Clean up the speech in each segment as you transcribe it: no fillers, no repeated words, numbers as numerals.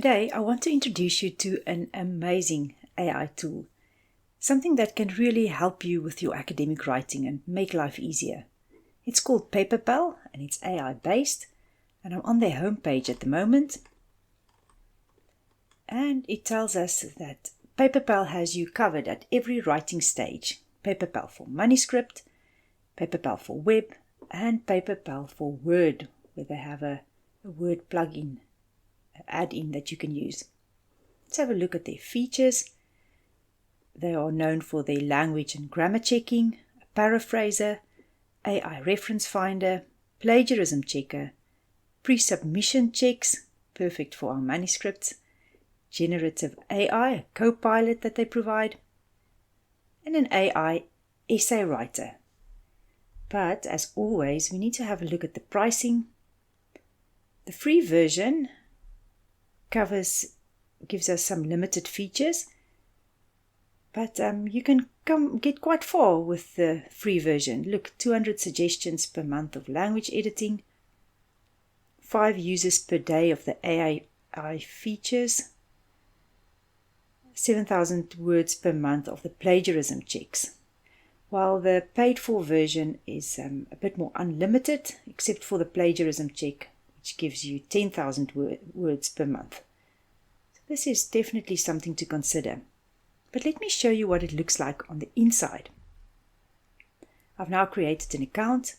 Today, I want to introduce you to an amazing AI tool, something that can really help you with your academic writing and make life easier. It's called Paperpal and it's AI-based, and I'm on their homepage at the moment. And it tells us that Paperpal has you covered at every writing stage. Paperpal for manuscript, Paperpal for web, and Paperpal for Word, where they have a Word plugin, add-in that you can use. Let's have a look at their features. They are known for their language and grammar checking, a paraphraser, AI reference finder, plagiarism checker, pre-submission checks, perfect for our manuscripts, generative AI, a co-pilot that they provide, and an AI essay writer. But as always, we need to have a look at the pricing. The free version gives us some limited features, but you can get quite far with the free version. Look, 200 suggestions per month of language editing, 5 users per day of the AI features, 7,000 words per month of the plagiarism checks, while the paid-for version is a bit more unlimited, except for the plagiarism check, which gives you 10,000 words per month. So this is definitely something to consider. But let me show you what it looks like on the inside. I've now created an account,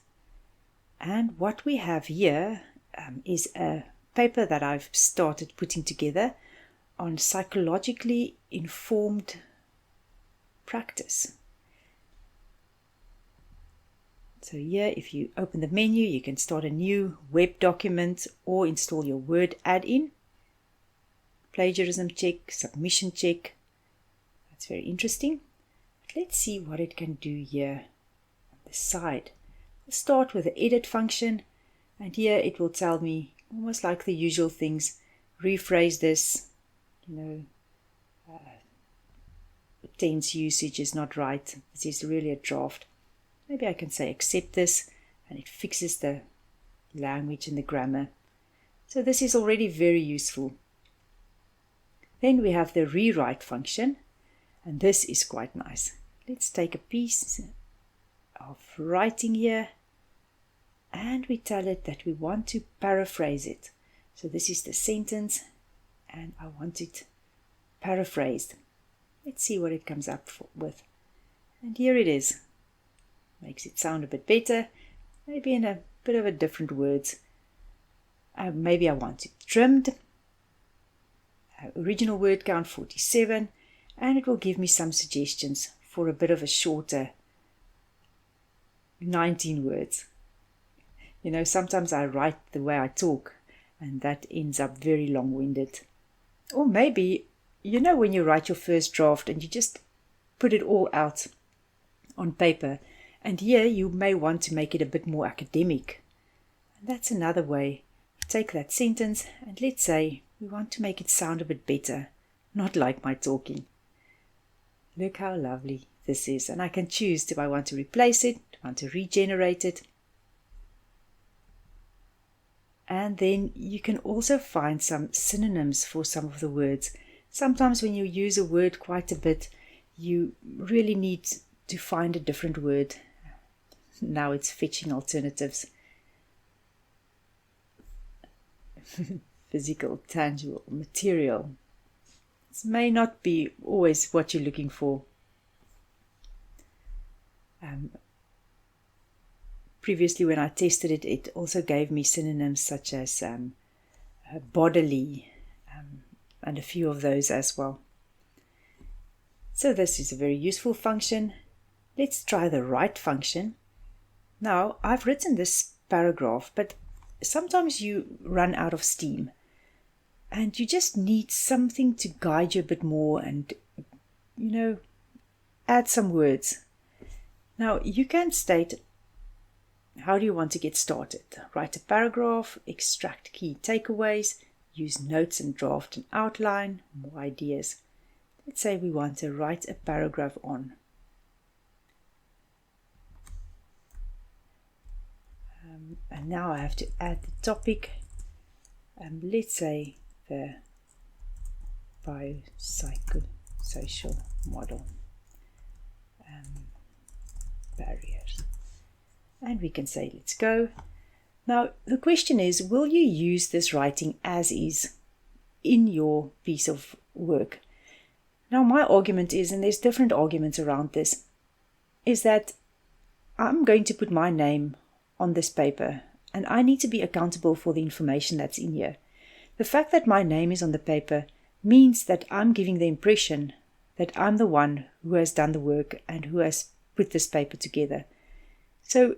and what we have here is a paper that I've started putting together on psychologically informed practice. So here, if you open the menu, you can start a new web document or install your Word add-in. Plagiarism check, submission check. That's very interesting. But let's see what it can do here on the side. We'll start with the edit function, and here it will tell me, almost like the usual things, rephrase this, tense usage is not right. This is really a draft. Maybe I can say accept this, and it fixes the language and the grammar. So this is already very useful. Then we have the rewrite function, and this is quite nice. Let's take a piece of writing here, and we tell it that we want to paraphrase it. So this is the sentence, and I want it paraphrased. Let's see what it comes up with. And here it is. Makes it sound a bit better, maybe in a bit of a different words. Maybe I want it trimmed. Original word count 47, and it will give me some suggestions for a bit of a shorter 19 words. Sometimes I write the way I talk, and that ends up very long-winded. Or maybe, when you write your first draft and you just put it all out on paper, and here you may want to make it a bit more academic. And that's another way. Take that sentence and let's say we want to make it sound a bit better, not like my talking. Look how lovely this is. And I can choose if I want to replace it, if I want to regenerate it. And then you can also find some synonyms for some of the words. Sometimes when you use a word quite a bit, you really need to find a different word. Now it's fetching alternatives. Physical, tangible, material. This may not be always what you're looking for. Previously when I tested it, it also gave me synonyms such as bodily, and a few of those as well. So this is a very useful function. Let's try the write function. Now, I've written this paragraph, but sometimes you run out of steam and you just need something to guide you a bit more and, add some words. Now, you can state, how do you want to get started? Write a paragraph, extract key takeaways, use notes and draft an outline, more ideas. Let's say we want to write a paragraph on. And now I have to add the topic. Let's say the biopsychosocial model. Barriers. And we can say, let's go. Now, the question is, will you use this writing as is in your piece of work? Now, my argument is, and there's different arguments around this, is that I'm going to put my name on this paper, and I need to be accountable for the information that's in here. The fact that my name is on the paper means that I'm giving the impression that I'm the one who has done the work and who has put this paper together. So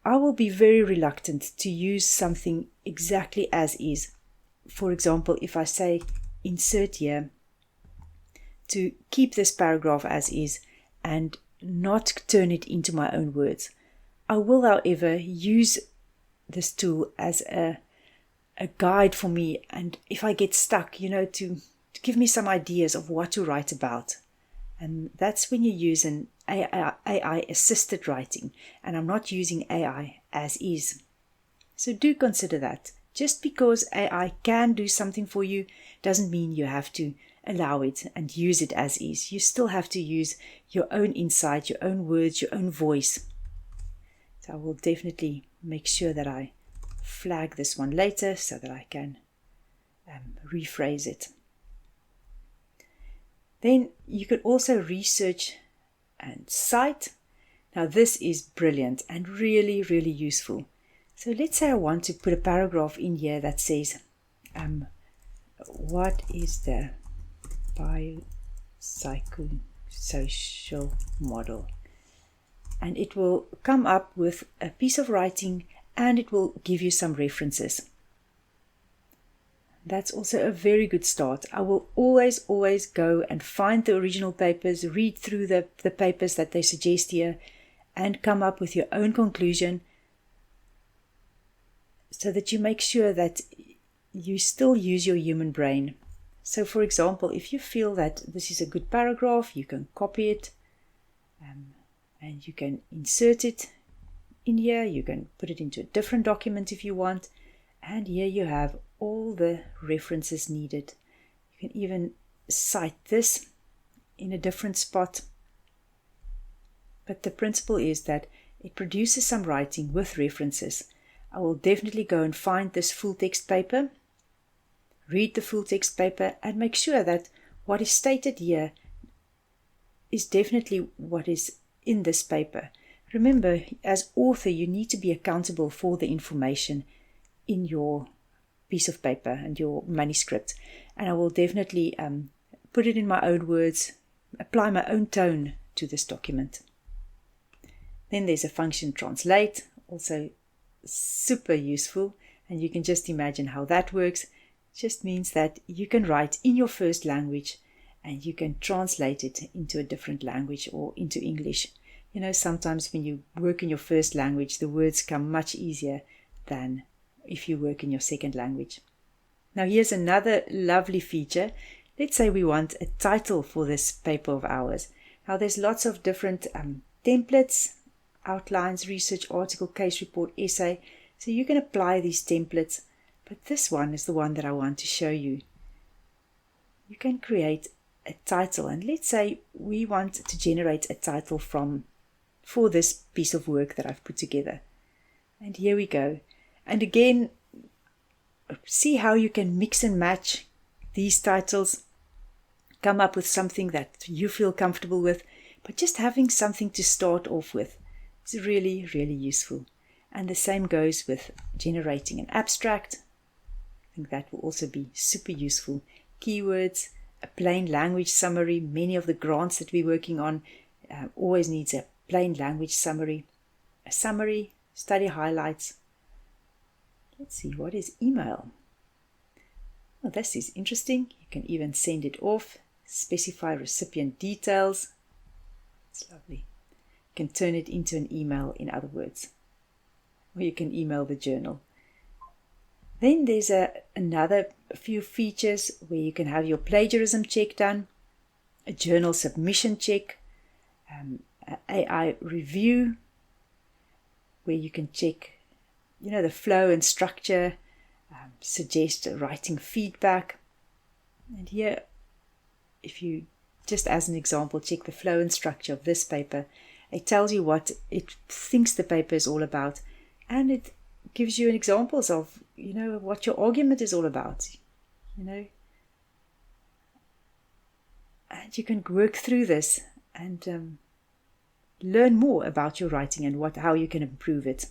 I will be very reluctant to use something exactly as is. For example, if I say insert here to keep this paragraph as is and not turn it into my own words. I will, however, use this tool as a guide for me, and if I get stuck, to give me some ideas of what to write about. And that's when you use an AI assisted writing, and I'm not using AI as is. So do consider that. Just because AI can do something for you doesn't mean you have to allow it and use it as is. You still have to use your own insight, your own words, your own voice. So I will definitely make sure that I flag this one later so that I can rephrase it. Then you could also research and cite. Now this is brilliant and really, really useful. So let's say I want to put a paragraph in here that says, what is the biopsychosocial model? And it will come up with a piece of writing and it will give you some references. That's also a very good start. I will always go and find the original papers, read through the papers that they suggest here, and come up with your own conclusion so that you make sure that you still use your human brain. So, for example, if you feel that this is a good paragraph, you can copy it and you can insert it in here. You can put it into a different document if you want. And here you have all the references needed. You can even cite this in a different spot. But the principle is that it produces some writing with references. I will definitely go and find this full text paper, read the full text paper, and make sure that what is stated here is definitely what is in this paper. Remember, as author, you need to be accountable for the information in your piece of paper and your manuscript. And I will definitely put it in my own words, apply my own tone to this document. Then there's a function translate, also super useful. And you can just imagine how that works. It just means that you can write in your first language and you can translate it into a different language or into English. Sometimes when you work in your first language, the words come much easier than if you work in your second language. Now here's another lovely feature. Let's say we want a title for this paper of ours. Now there's lots of different templates, outlines, research, article, case report, essay. So you can apply these templates, but this one is the one that I want to show you. You can create a title, and let's say we want to generate a title for this piece of work that I've put together. And here we go. And again, see how you can mix and match these titles, come up with something that you feel comfortable with, but just having something to start off with is really, really useful. And the same goes with generating an abstract. I think that will also be super useful. Keywords, a plain language summary. Many of the grants that we're working on always needs a plain language summary. A summary, study highlights. Let's see, what is email? Well, this is interesting. You can even send it off, specify recipient details. It's lovely. You can turn it into an email, in other words. Or you can email the journal. Then there's another few features where you can have your plagiarism check done, a journal submission check, AI review, where you can check the flow and structure, suggest writing feedback. And here if you, just as an example, check the flow and structure of this paper, it tells you what it thinks the paper is all about, and it gives you examples of, what your argument is all about, and you can work through this and learn more about your writing and how you can improve it.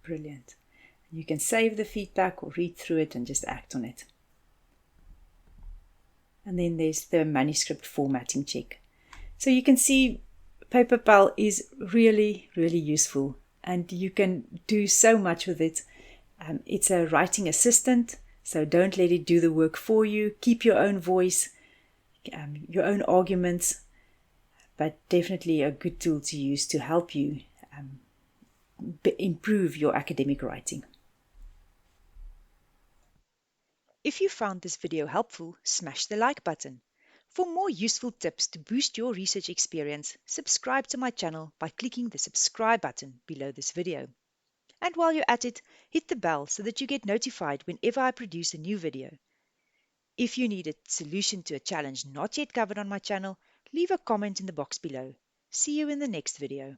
Brilliant. You can save the feedback or read through it and just act on it. And then there's the manuscript formatting check. So you can see Paperpal is really, really useful, and you can do so much with it. It's a writing assistant, so don't let it do the work for you. Keep your own voice, your own arguments, but definitely a good tool to use to help you improve your academic writing. If you found this video helpful, smash the like button. For more useful tips to boost your research experience, subscribe to my channel by clicking the subscribe button below this video. And while you're at it, hit the bell so that you get notified whenever I produce a new video. If you need a solution to a challenge not yet covered on my channel, leave a comment in the box below. See you in the next video.